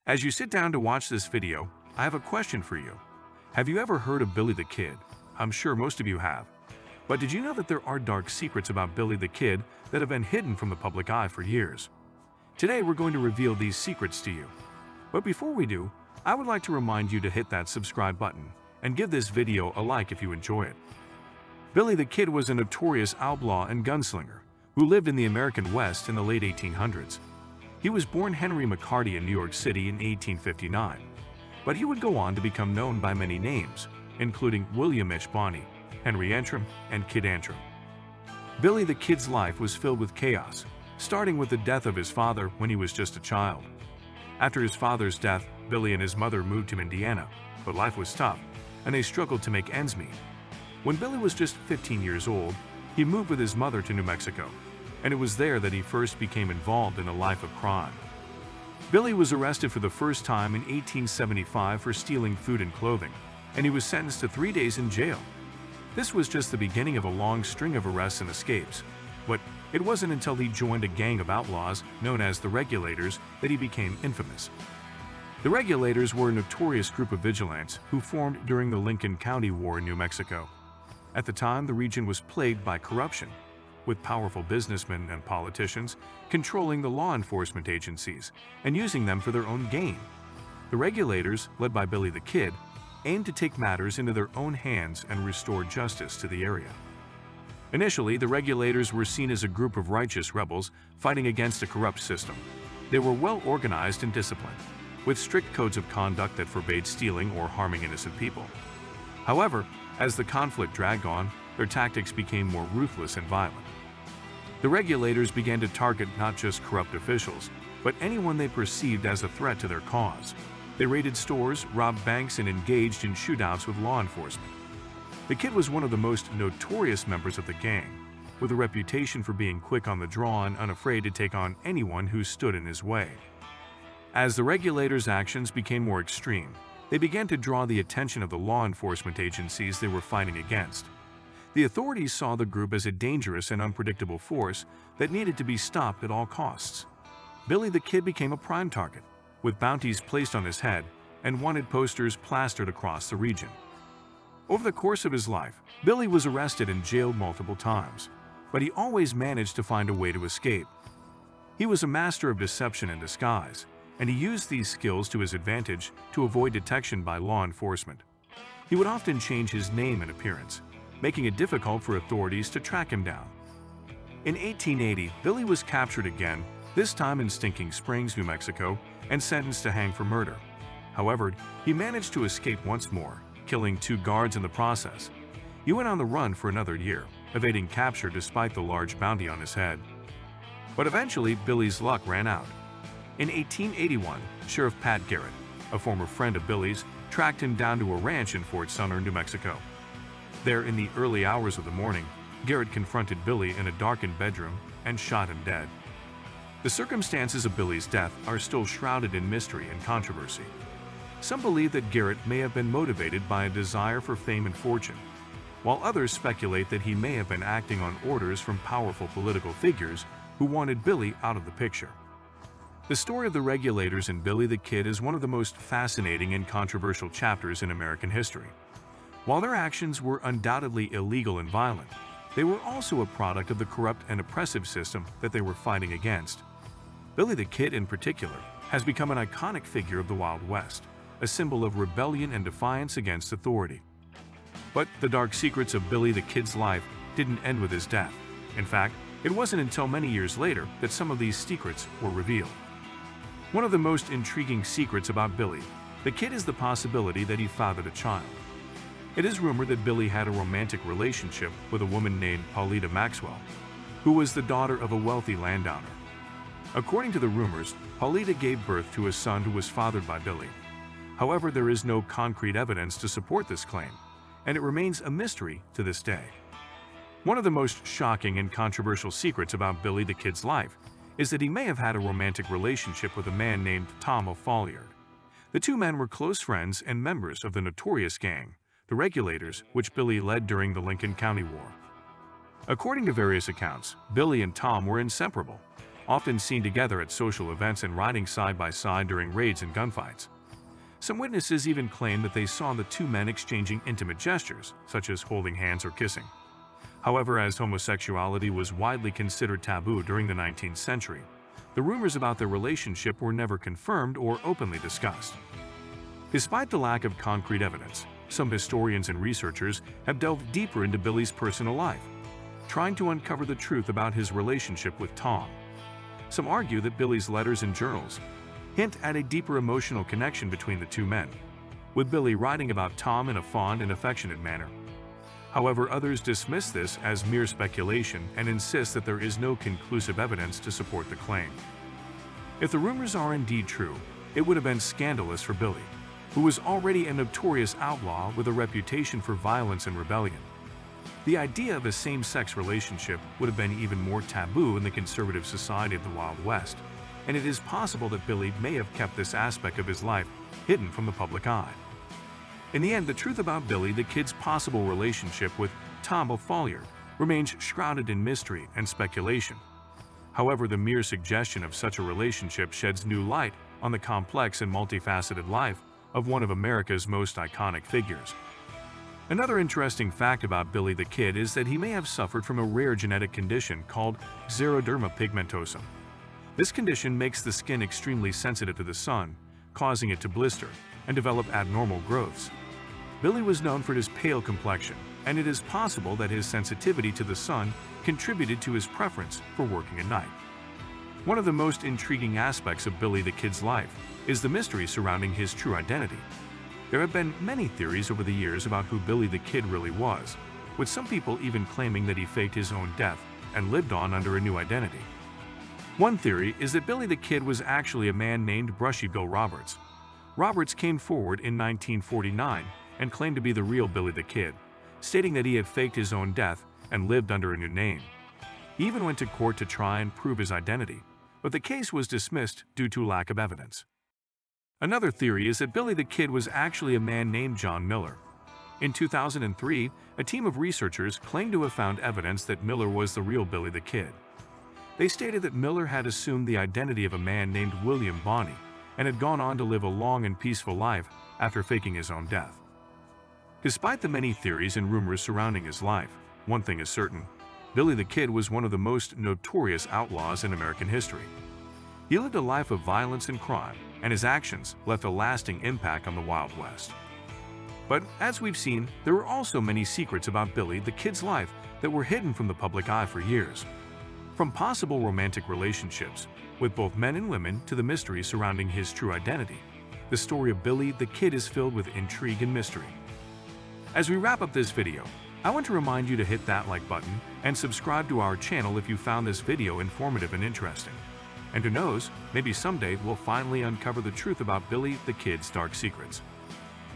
As you sit down to watch this video, I have a question for you. Have you ever heard of Billy the Kid? I'm sure most of you have. But did you know that there are dark secrets about Billy the Kid that have been hidden from the public eye for years? Today we're going to reveal these secrets to you. But before we do, I would like to remind you to hit that subscribe button and give this video a like if you enjoy it. Billy the Kid was a notorious outlaw and gunslinger who lived in the American West in the late 1800s. He was born Henry McCarty in New York City in 1859, but he would go on to become known by many names, including William H. Bonney, Henry Antrim, and Kid Antrim. Billy the Kid's life was filled with chaos, starting with the death of his father when he was just a child. After his father's death, Billy and his mother moved to Indiana, but life was tough, and they struggled to make ends meet. When Billy was just 15 years old, he moved with his mother to New Mexico, and it was there that he first became involved in a life of crime. Billy was arrested for the first time in 1875 for stealing food and clothing, and he was sentenced to 3 days in jail. This was just the beginning of a long string of arrests and escapes, but it wasn't until he joined a gang of outlaws known as the Regulators that he became infamous. The Regulators were a notorious group of vigilantes who formed during the Lincoln County War in New Mexico. At the time, the region was plagued by corruption, with powerful businessmen and politicians controlling the law enforcement agencies and using them for their own gain. The Regulators, led by Billy the Kid, aimed to take matters into their own hands and restore justice to the area. Initially, the Regulators were seen as a group of righteous rebels fighting against a corrupt system. They were well organized and disciplined, with strict codes of conduct that forbade stealing or harming innocent people. However, as the conflict dragged on, their tactics became more ruthless and violent. The Regulators began to target not just corrupt officials, but anyone they perceived as a threat to their cause. They raided stores, robbed banks, and engaged in shootouts with law enforcement. The Kid was one of the most notorious members of the gang, with a reputation for being quick on the draw and unafraid to take on anyone who stood in his way. As the Regulators' actions became more extreme, they began to draw the attention of the law enforcement agencies they were fighting against. The authorities saw the group as a dangerous and unpredictable force that needed to be stopped at all costs. Billy the Kid became a prime target, with bounties placed on his head and wanted posters plastered across the region. Over the course of his life, Billy was arrested and jailed multiple times, but he always managed to find a way to escape. He was a master of deception and disguise, and he used these skills to his advantage to avoid detection by law enforcement. He would often change his name and appearance, making it difficult for authorities to track him down. In 1880, Billy was captured again, this time in Stinking Springs, New Mexico, and sentenced to hang for murder. However, he managed to escape once more, killing 2 guards in the process. He went on the run for another year, evading capture despite the large bounty on his head. But eventually, Billy's luck ran out. In 1881, Sheriff Pat Garrett, a former friend of Billy's, tracked him down to a ranch in Fort Sumner, New Mexico. There, in the early hours of the morning, Garrett confronted Billy in a darkened bedroom and shot him dead. The circumstances of Billy's death are still shrouded in mystery and controversy. Some believe that Garrett may have been motivated by a desire for fame and fortune, while others speculate that he may have been acting on orders from powerful political figures who wanted Billy out of the picture. The story of the Regulators and Billy the Kid is one of the most fascinating and controversial chapters in American history. While their actions were undoubtedly illegal and violent, they were also a product of the corrupt and oppressive system that they were fighting against. Billy the Kid, in particular, has become an iconic figure of the Wild West, a symbol of rebellion and defiance against authority. But the dark secrets of Billy the Kid's life didn't end with his death. In fact, it wasn't until many years later that some of these secrets were revealed. One of the most intriguing secrets about Billy the Kid is the possibility that he fathered a child. It is rumored that Billy had a romantic relationship with a woman named Pauletta Maxwell, who was the daughter of a wealthy landowner. According to the rumors, Pauletta gave birth to a son who was fathered by Billy. However, there is no concrete evidence to support this claim, and it remains a mystery to this day. One of the most shocking and controversial secrets about Billy the Kid's life is that he may have had a romantic relationship with a man named Tom O'Folliard. The two men were close friends and members of the notorious gang, the Regulators, which Billy led during the Lincoln County War. According to various accounts, Billy and Tom were inseparable. often seen together at social events and riding side by side during raids and gunfights. Some witnesses even claim that they saw the two men exchanging intimate gestures, such as holding hands or kissing. However, as homosexuality was widely considered taboo during the 19th century, the rumors about their relationship were never confirmed or openly discussed. Despite the lack of concrete evidence, some historians and researchers have delved deeper into Billy's personal life, trying to uncover the truth about his relationship with Tom. Some argue that Billy's letters and journals hint at a deeper emotional connection between the two men, with Billy writing about Tom in a fond and affectionate manner. However, others dismiss this as mere speculation and insist that there is no conclusive evidence to support the claim. If the rumors are indeed true, it would have been scandalous for Billy, who was already a notorious outlaw with a reputation for violence and rebellion. The idea of a same-sex relationship would have been even more taboo in the conservative society of the Wild West, and it is possible that Billy may have kept this aspect of his life hidden from the public eye. In the end, the truth about Billy the Kid's possible relationship with Tom O'Folliard remains shrouded in mystery and speculation. However, the mere suggestion of such a relationship sheds new light on the complex and multifaceted life of one of America's most iconic figures. Another interesting fact about Billy the Kid is that he may have suffered from a rare genetic condition called xeroderma pigmentosum. This condition makes the skin extremely sensitive to the sun, causing it to blister and develop abnormal growths. Billy was known for his pale complexion, and it is possible that his sensitivity to the sun contributed to his preference for working at night. One of the most intriguing aspects of Billy the Kid's life is the mystery surrounding his true identity. There have been many theories over the years about who Billy the Kid really was, with some people even claiming that he faked his own death and lived on under a new identity. One theory is that Billy the Kid was actually a man named Brushy Bill Roberts. Roberts came forward in 1949 and claimed to be the real Billy the Kid, stating that he had faked his own death and lived under a new name. He even went to court to try and prove his identity, but the case was dismissed due to lack of evidence. Another theory is that Billy the Kid was actually a man named John Miller. In 2003, a team of researchers claimed to have found evidence that Miller was the real Billy the Kid. They stated that Miller had assumed the identity of a man named William Bonney and had gone on to live a long and peaceful life after faking his own death. Despite the many theories and rumors surrounding his life, one thing is certain: Billy the Kid was one of the most notorious outlaws in American history. He lived a life of violence and crime, and his actions left a lasting impact on the Wild West. But as we've seen, there were also many secrets about Billy the Kid's life that were hidden from the public eye for years. From possible romantic relationships with both men and women to the mystery surrounding his true identity, the story of Billy the Kid is filled with intrigue and mystery. As we wrap up this video, I want to remind you to hit that like button and subscribe to our channel if you found this video informative and interesting. And who knows, maybe someday we'll finally uncover the truth about Billy the Kid's dark secrets.